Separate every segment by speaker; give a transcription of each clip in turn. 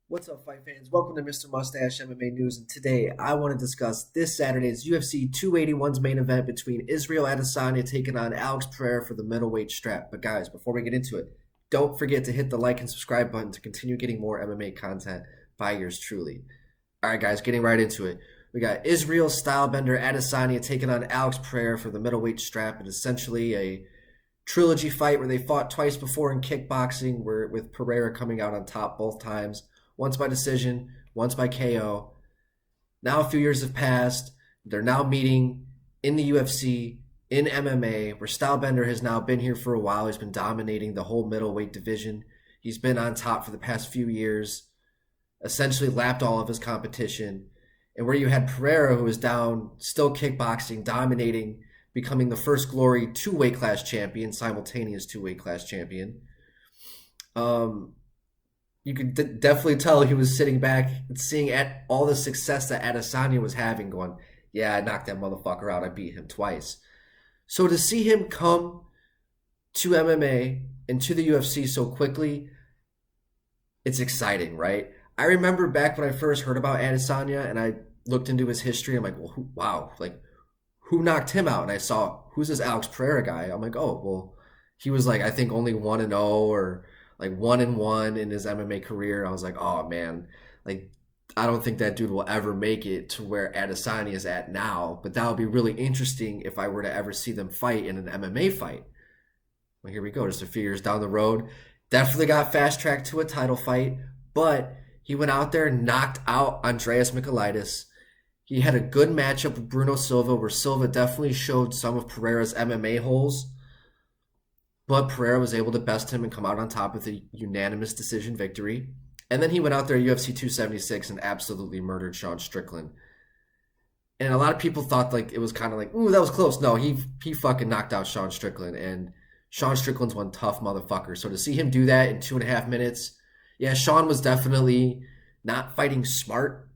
Speaker 1: What's up, fight fans? Welcome to Mr. Mustache MMA News, and today I want to discuss this Saturday's UFC 281's main event between Israel Adesanya taking on Alex Pereira for the middleweight strap. But guys, before we get into it, don't forget to hit the like and subscribe button to continue getting more MMA content by yours truly. All right, guys, getting right into it. We got Israel Stylebender Adesanya taking on Alex Pereira for the middleweight strap. It's essentially a trilogy fight where they fought twice before in kickboxing, with Pereira coming out on top both times. Once by decision, once by KO. Now a few years have passed. They're now meeting in the UFC, in MMA, where Stylebender has now been here for a while. He's been dominating the whole middleweight division. He's been on top for the past few years, essentially lapped all of his competition. And where you had Pereira, who was down, still kickboxing, dominating, becoming the first Glory two-weight class champion, simultaneous two-weight class champion. You could definitely tell he was sitting back and seeing at all the success that Adesanya was having, going, yeah, I knocked that motherfucker out. I beat him twice. So to see him come to MMA and to the UFC so quickly, it's exciting, right? I remember back when I first heard about Adesanya and I looked into his history. I'm like, well, who knocked him out? And I saw, who's this Alex Pereira guy? I'm like, oh, well, he was like, I think only 1-0 or like 1-1 in his MMA career. I was like, oh man, like I don't think that dude will ever make it to where Adesanya is at now. But that would be really interesting if I were to ever see them fight in an MMA fight. Well, here we go, just a few years down the road. Definitely got fast tracked to a title fight, but he went out there and knocked out Andreas Michailidis. He had a good matchup with Bruno Silva, where Silva definitely showed some of Pereira's MMA holes. But Pereira was able to best him and come out on top with a unanimous decision victory. And then he went out there at UFC 276 and absolutely murdered Sean Strickland. And a lot of people thought like it was kind of like, ooh, that was close. No, he fucking knocked out Sean Strickland. And Sean Strickland's one tough motherfucker. So to see him do that in 2.5 minutes, yeah, Sean was definitely not fighting smart.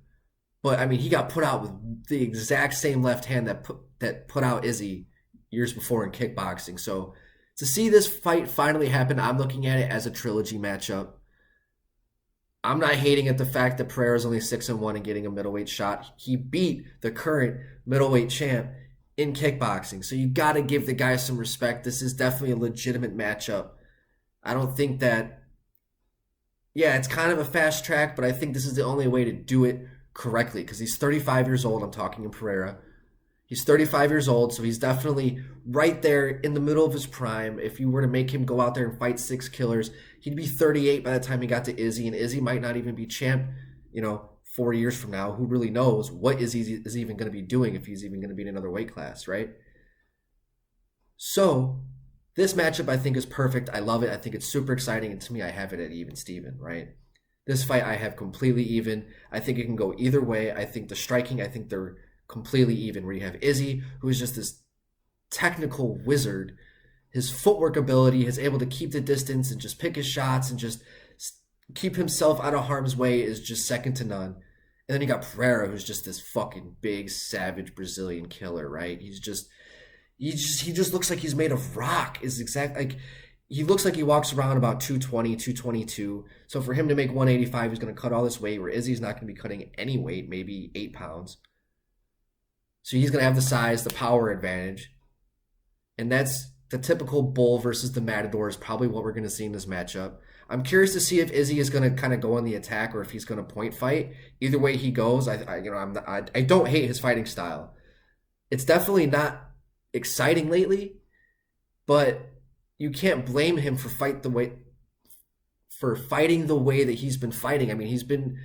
Speaker 1: But I mean, he got put out with the exact same left hand that put out Izzy years before in kickboxing. So to see this fight finally happen, I'm looking at it as a trilogy matchup. I'm not hating at the fact that Pereira is only 6-1 and getting a middleweight shot. He beat the current middleweight champ in kickboxing. So you got to give the guy some respect. This is definitely a legitimate matchup. I don't think that, yeah, it's kind of a fast track, but I think this is the only way to do it correctly because he's 35 years old. I'm talking in Pereira. He's 35 years old, so he's definitely right there in the middle of his prime. If you were to make him go out there and fight 6 killers, he'd be 38 by the time he got to Izzy, and Izzy might not even be champ, 4 years from now. Who really knows what Izzy is even going to be doing if he's even going to be in another weight class, right? So this matchup I think is perfect. I love it. I think it's super exciting, and to me, I have it at even Steven, right? This fight I have completely even. I think it can go either way. I think the striking, I think they're completely even, where you have Izzy, who is just this technical wizard. His footwork ability, is able to keep the distance and just pick his shots and just keep himself out of harm's way is just second to none. And then you got Pereira, who's just this fucking big, savage Brazilian killer, right? He just looks like he's made of rock. He looks like he walks around about 220, 222. So for him to make 185, he's going to cut all this weight, where Izzy's not going to be cutting any weight, maybe 8 pounds. So he's going to have the size, the power advantage. And that's the typical bull versus the matador is probably what we're going to see in this matchup. I'm curious to see if Izzy is going to kind of go on the attack or if he's going to point fight. Either way he goes, I don't hate his fighting style. It's definitely not exciting lately, but you can't blame him for fighting the way that he's been fighting. I mean, he's been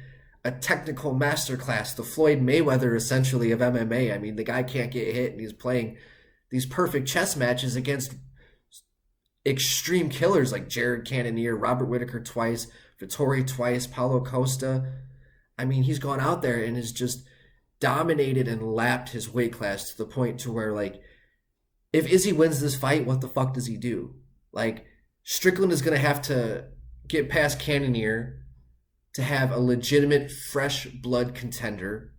Speaker 1: a technical masterclass, the Floyd Mayweather essentially of MMA. I mean, the guy can't get hit, and he's playing these perfect chess matches against extreme killers like Jared Cannonier, Robert Whittaker twice, Vittori twice, Paulo Costa. I mean, he's gone out there and has just dominated and lapped his weight class to the point to where, like, if Izzy wins this fight, what the fuck does he do? Like, Strickland is going to have to get past Cannonier to have a legitimate fresh blood contender.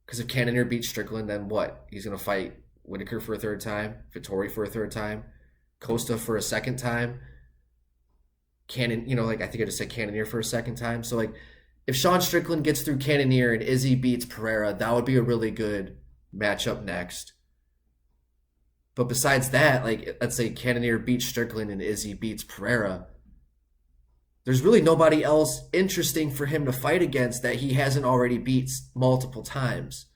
Speaker 1: Because if Cannonier beats Strickland, then what? He's going to fight Whittaker for a third time, Vittori for a third time, Costa for a second time. Cannon, like I think I just said Cannonier for a second time. So like if Sean Strickland gets through Cannonier and Izzy beats Pereira, that would be a really good matchup next. But besides that, like let's say Cannonier beats Strickland and Izzy beats Pereira, there's really nobody else interesting for him to fight against that he hasn't already beat multiple times.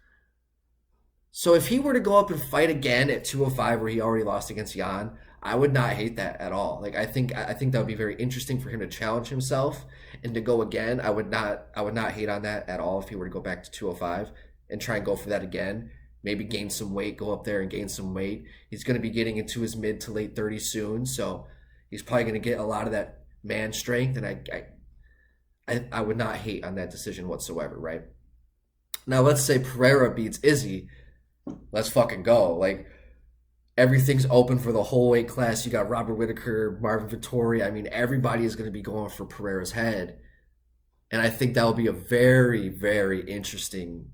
Speaker 1: So if he were to go up and fight again at 205 where he already lost against Jan, I would not hate that at all. Like I think that would be very interesting for him to challenge himself and to go again. I would not hate on that at all if he were to go back to 205 and try and go for that again. Maybe gain some weight, go up there and gain some weight. He's going to be getting into his mid to late 30s soon, so he's probably going to get a lot of that man strength, and I would not hate on that decision whatsoever, right? Now let's say Pereira beats Izzy. Let's fucking go. Like everything's open for the whole weight class. You got Robert Whittaker, Marvin Vettori. I mean, everybody is going to be going for Pereira's head. And I think that will be a very, very interesting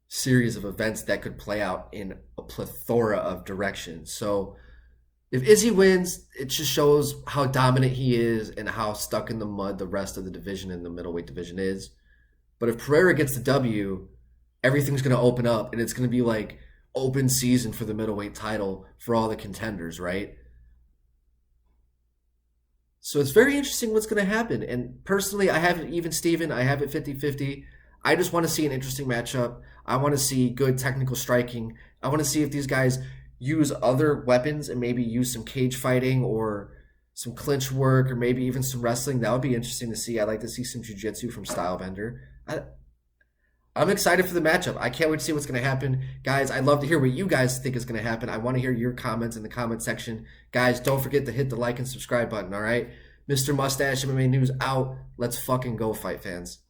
Speaker 1: series of events that could play out in a plethora of directions. So if Izzy wins, it just shows how dominant he is and how stuck in the mud the rest of the division in the middleweight division is. But if Pereira gets the W, everything's going to open up, and it's going to be like open season for the middleweight title for all the contenders, right? So it's very interesting what's going to happen. And personally, I have it even Steven. I have it 50-50. I just want to see an interesting matchup. I want to see good technical striking. I want to see if these guys use other weapons and maybe use some cage fighting or some clinch work or maybe even some wrestling. That would be interesting to see. I'd like to see some jiu-jitsu from Stylebender. I'm excited for the matchup. I can't wait to see what's going to happen. Guys, I'd love to hear what you guys think is going to happen. I want to hear your comments in the comment section. Guys, don't forget to hit the like and subscribe button, all right? Mr. Mustache MMA News out. Let's fucking go, fight fans.